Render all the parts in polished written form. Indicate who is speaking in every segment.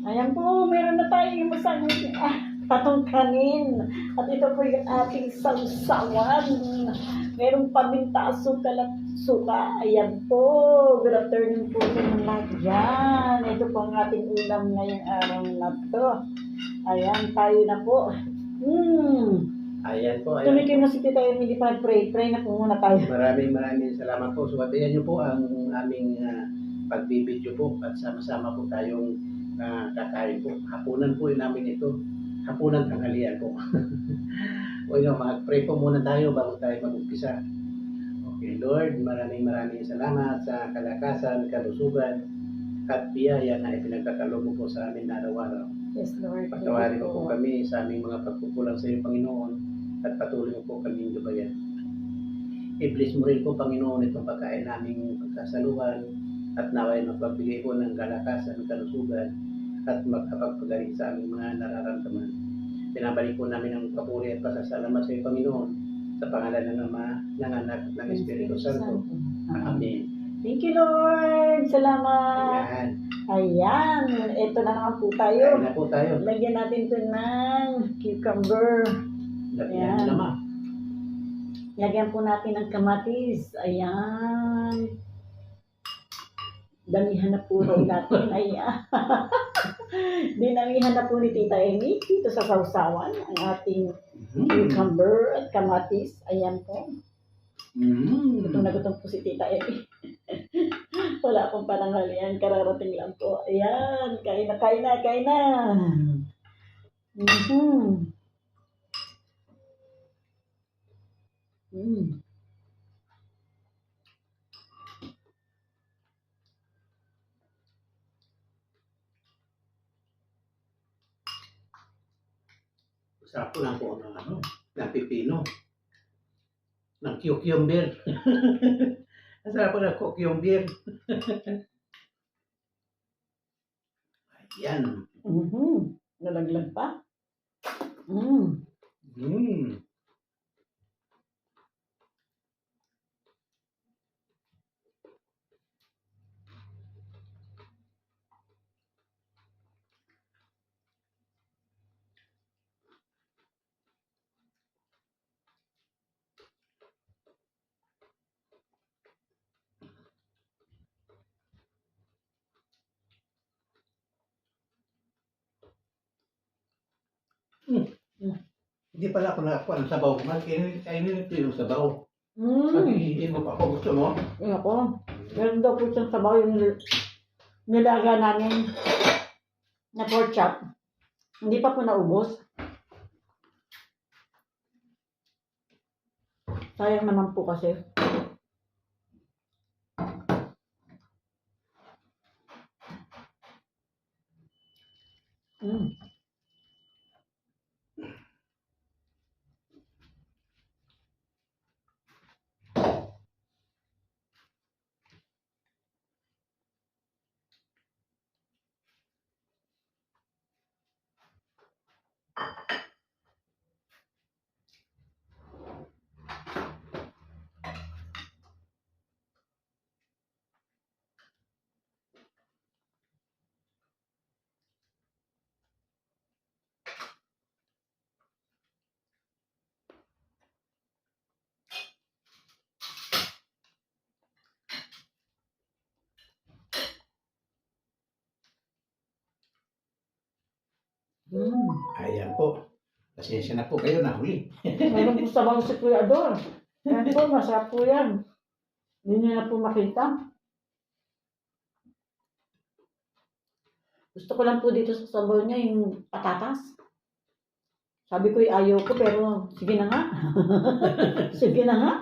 Speaker 1: Ayan po, meron na tayong isang patong kanin. At ito po yung ating sausawan. Merong paminta, asukal at suka. Ayan po. Good afternoon po sa mga lahat dyan. Ito po ang ating ulam ngayong araw na to. Ayan, tayo na po.
Speaker 2: Ayan po.
Speaker 1: Tumikim na si Tita Emily pa pray. Pray na po muna tayo.
Speaker 2: Maraming salamat po. Suwatayan niyo po ang aming pagbibideo po at sama-sama po tayong kakain po. Hapunan po namin ito. Hapunan tanghalian po. O yun, mag-pray po muna tayo bago tayo mag-umpisa. Okay, Lord, maraming salamat sa kalakasan, kalusugan, at biyaya na ipinagkakalob mo po sa amin araw-araw.
Speaker 1: Yes, Lord.
Speaker 2: Patawarin mo po kami sa aming mga pagkukulang sa iyo, Panginoon, at patuloy mo po kaming gabayan. I-bless mo rin po, Panginoon, itong pagkain naming pagkasaluhan at naway magbigay po ng kalakasan, kalusugan at magkapagpagaling sa aming mga nararamdaman. Pinabalik po namin ang papuri at pasasalamat sa iyo, Panginoon, sa pangalan ng Ama, ng Anak, ng Espiritu Santo. Amen.
Speaker 1: Thank you, Lord. Salamat.
Speaker 2: Ayan.
Speaker 1: Ayan. Ito na naman po tayo.
Speaker 2: Kain na po tayo.
Speaker 1: Lagyan natin ito ng cucumber.
Speaker 2: Lagyan naman.
Speaker 1: Lagyan po natin ng kamatis. Ayan. Damihan na po rin natin. Ayan. Dinamihan na po ni Tita Amy dito sa sausawan ang ating cucumber at kamatis. Ayan po. Gutom na gutom po si Tita Amy. Wala akong pananghalian. Kararating lang po. Ayan. Kain na, kain na, kain na.
Speaker 2: Sarap po lang po ng pipino. Ng cucumber. Ang sarap po ng cucumber. Ayan.
Speaker 1: Nalaglag pa.
Speaker 2: Hindi pala ako nakakuha ng sabaw. Kainin ito yung sabaw. Pag-iin mo pa ako. Gusto mo?
Speaker 1: Ayan ako. Meron daw po siyang sabaw yung nilaga namin na pork chop. Hindi pa po naubos. Sayang naman po kasi.
Speaker 2: Ayan po. Pasensya na po kayo, nahuli.
Speaker 1: Meron po sabaw si Kuya Ador. Yan po, masarap po yan. Hindi niyo na po makita. Gusto ko lang po dito sa sabaw niya yung patatas. Sabi ko ayaw ko pero sige na nga. Sige na nga.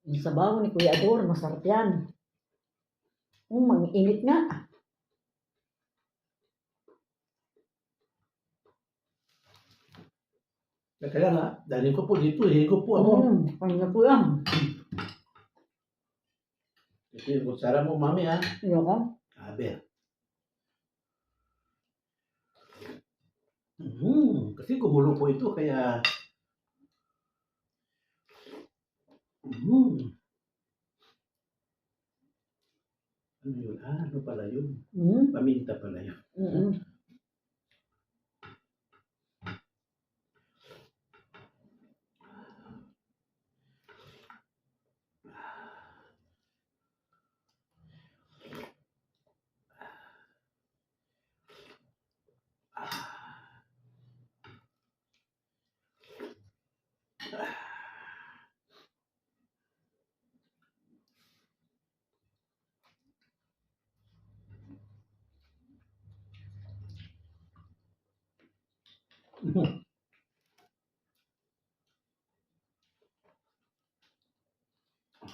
Speaker 1: Yung sabaw ni Kuya Ador, masarap yan. Mag-init nga.
Speaker 2: Kaya nga, dahil ko po dito, higo po ako.
Speaker 1: Kanya po yan.
Speaker 2: Ito yung kutsara mo, mami, ha?
Speaker 1: Ayoko.
Speaker 2: Sabi. Kasi kumulo po ito, kaya... Ano yun? Ano pala yun?
Speaker 1: Mm.
Speaker 2: Paminta pala yun.
Speaker 1: Mm.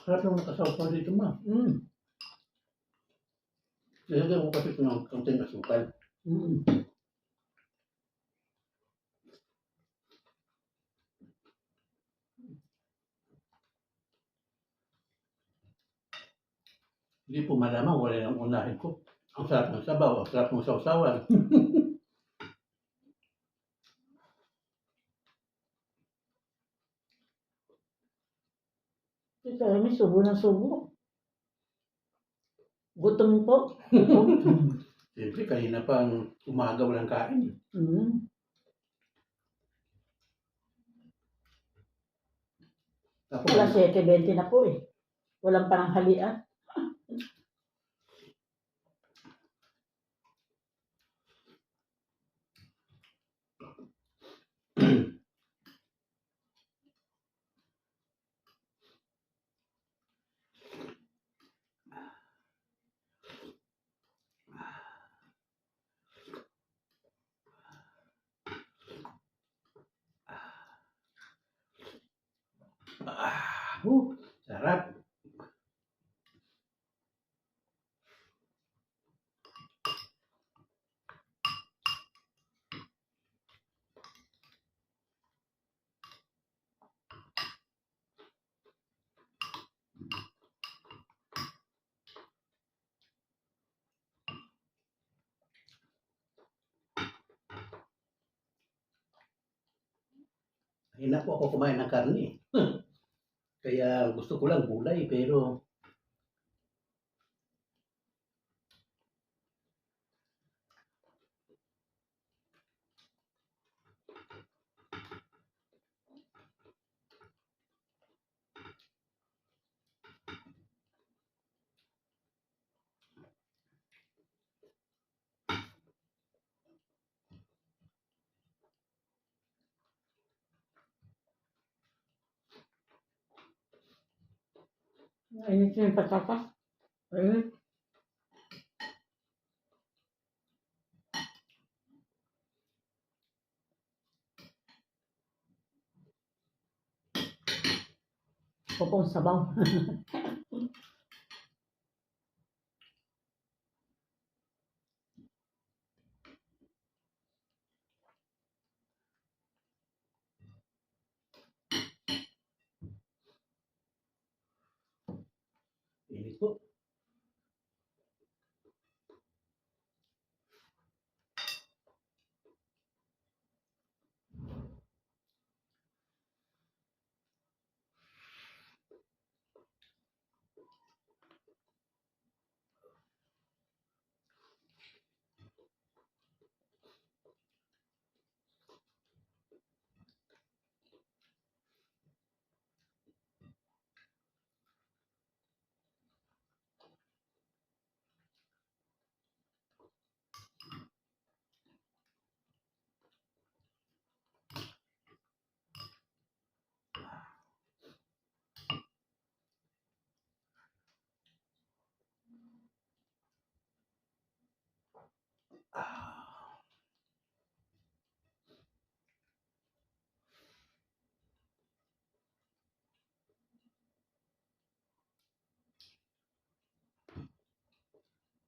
Speaker 2: Sarap yung nakasaw-saw dito ma.
Speaker 1: Mm.
Speaker 2: Nilagyan ko kasi ito ng kaunting asukal.
Speaker 1: Mm.
Speaker 2: Hindi po malamang wala nang unahin ko. Ang sarap ng sabaw, ang sarap ng sausawan.
Speaker 1: Ito, may subo ng subo. Gutom po. Gutom.
Speaker 2: Siyempre, kanina pang umaga walang kain.
Speaker 1: Mm.
Speaker 2: Tapos,
Speaker 1: Alas 7:20 na po eh. Walang pananghalian.
Speaker 2: sarap. Hina po ako kumain ng karne. Kaya gusto ko lang gulay, pero
Speaker 1: Init na yung patata. Init. Popong sabaw.
Speaker 2: init po.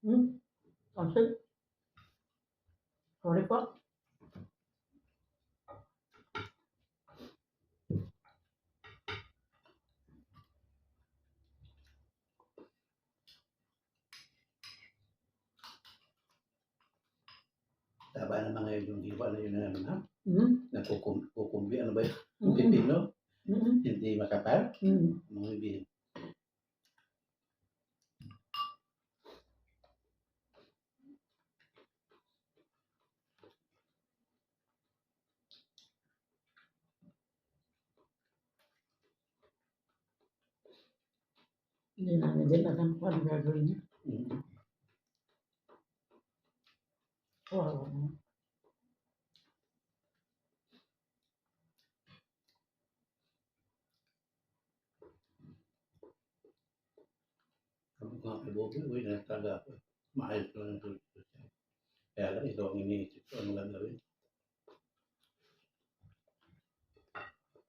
Speaker 1: Hmm? Kasi, sorry po.
Speaker 2: Taba naman ngayon yung hiwa na yun na ano na.
Speaker 1: Mm.
Speaker 2: Nagkukumbi, ano ba yun?
Speaker 1: Mm.
Speaker 2: Pipino?
Speaker 1: Mm.
Speaker 2: Hindi makapal?
Speaker 1: Mm.
Speaker 2: Mga ibig.
Speaker 1: Hindi namin din alam kung ano gagawin niya.
Speaker 2: Mm.
Speaker 1: Wow.
Speaker 2: Sabi ko nga kay Bobby, uy, nagtaga ako. Maayos ko lang ang tulog ko siya. Kaya lang, ito ang iniisip ko, ano gagawin.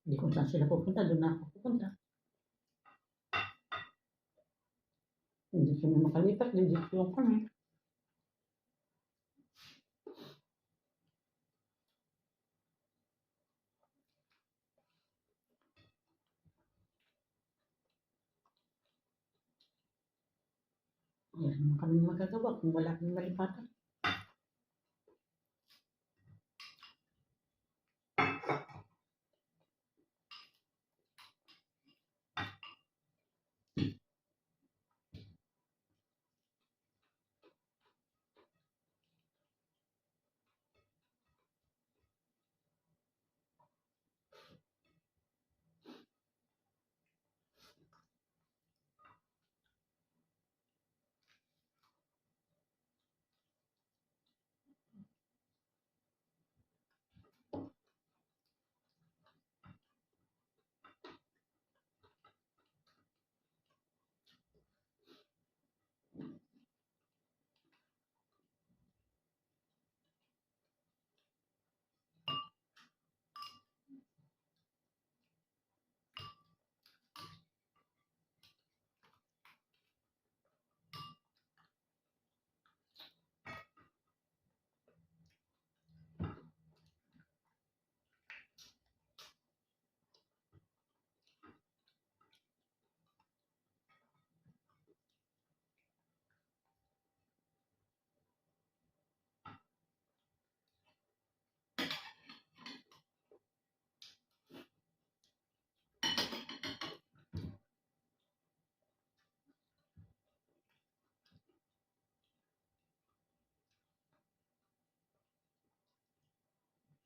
Speaker 1: Hindi kung saan sila pupunta, doon na ako pupunta. Hindi kami makalipat, hindi lang kami. Yan naman kami magagawa kung wala kami malipatan.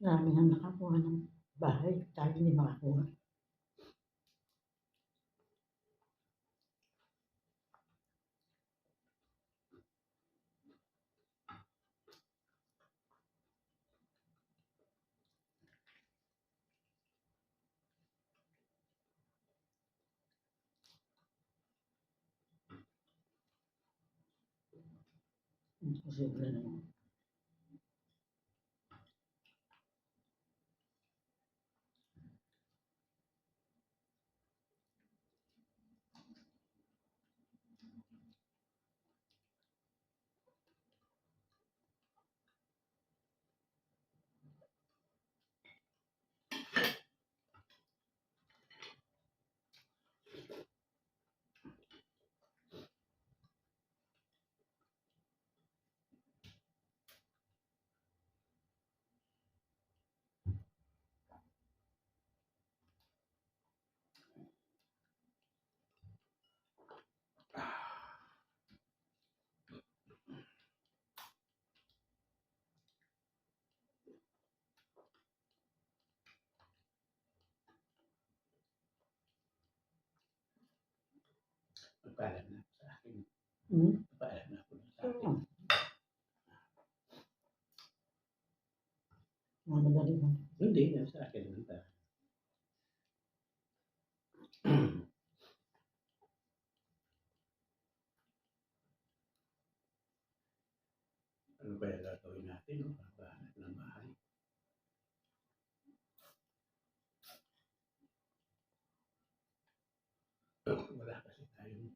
Speaker 1: Marami nang nakakuha ng bahay, tayo hindi makakuha. Imposible naman.
Speaker 2: Magpaalam na ako sa akin.
Speaker 1: Hmm?
Speaker 2: Magpaalam na ako sa
Speaker 1: Oo.
Speaker 2: akin.
Speaker 1: Mga madali lang.
Speaker 2: Hindi, yan sa akin naman ta. Ano kaya gagawin natin, no? Pagbahanap ng bahay. Wala kasi tayong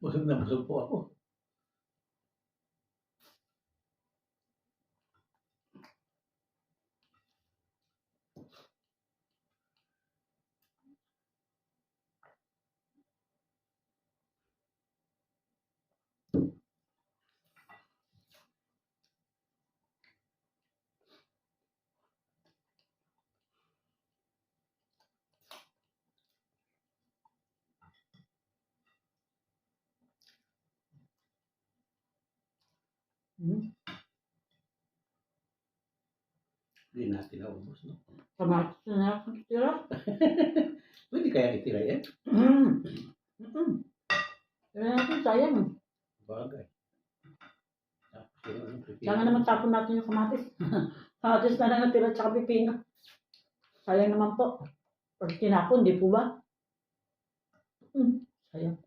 Speaker 2: busog na busog po ako.
Speaker 1: Hmm?
Speaker 2: Hindi natin naubos, no?
Speaker 1: Kamatis na ako tira.
Speaker 2: Pwede kaya itira yan?
Speaker 1: Tira natin, sayang.
Speaker 2: Bagay. Tapos yung pipino.
Speaker 1: Kailangan naman tapon natin yung kamatis. Kamatis na lang natira tsaka pipino. Sayang naman po. Pag tinapon, di po ba? Sayang.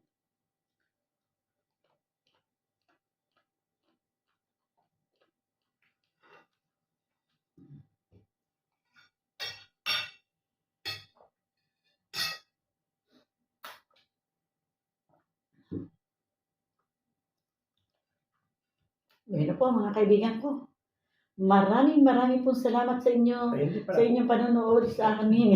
Speaker 1: Ayun po mga kaibigan ko. Maraming pong salamat sa inyo.
Speaker 2: Ay, hindi
Speaker 1: Sa
Speaker 2: pala.
Speaker 1: inyong panonood sa amin.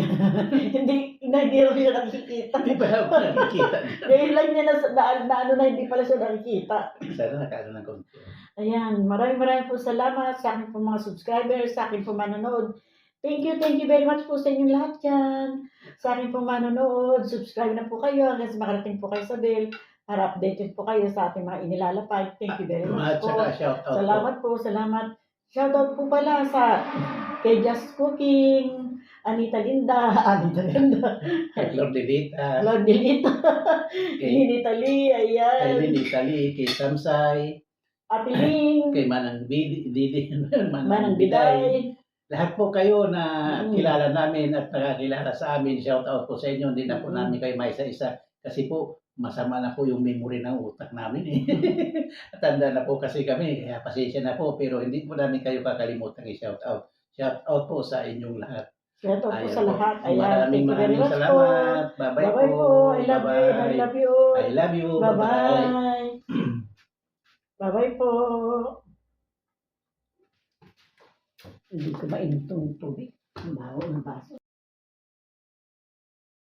Speaker 1: hindi rin siya nakikita.
Speaker 2: Hindi pala ako nakikita.
Speaker 1: Ngayon lang niya na ano na hindi pala siya nakikita.
Speaker 2: Sana nakaano ng konti.
Speaker 1: Ayan, maraming pong salamat sa aking po mga subscribers, sa aking po manonood. Thank you very much po sa inyong lahat yan. Sa aking po manonood, subscribe na po kayo hanggang sa makarating po kayo sa bell para updated po kayo sa ating mga inilalapag. Thank you very much
Speaker 2: At
Speaker 1: po.
Speaker 2: saka shout out
Speaker 1: Salamat po, salamat. Shoutout po pala sa kay Just Cooking, Anita Linda,
Speaker 2: kay Lord Delita,
Speaker 1: Lord Delita,
Speaker 2: kay
Speaker 1: Ninita Lee, ayan,
Speaker 2: Lilita Lee, kay Samsay,
Speaker 1: Ate Ling,
Speaker 2: kay Manang Didi,
Speaker 1: Manang Biday.
Speaker 2: Lahat po kayo na kilala namin at nakakilala sa amin, shout out po sa inyo. Hindi na po namin kayo maisa-isa kasi po masama na po yung memory ng utak namin eh. Tanda na po kasi kami, kaya pasensya na po, pero hindi po namin kayo kakalimutan i-shout out. Shout out po sa inyong lahat.
Speaker 1: Shoutout po
Speaker 2: Ayan
Speaker 1: sa lahat. Ayan,
Speaker 2: Maraming
Speaker 1: thank you very much po.
Speaker 2: salamat. Bye-bye
Speaker 1: Bye-bye
Speaker 2: po.
Speaker 1: po. I love you and I love you.
Speaker 2: I love you.
Speaker 1: Bye-bye. Bye-bye po. Hindi ko mainit itong tubig. Ang baho ng baso.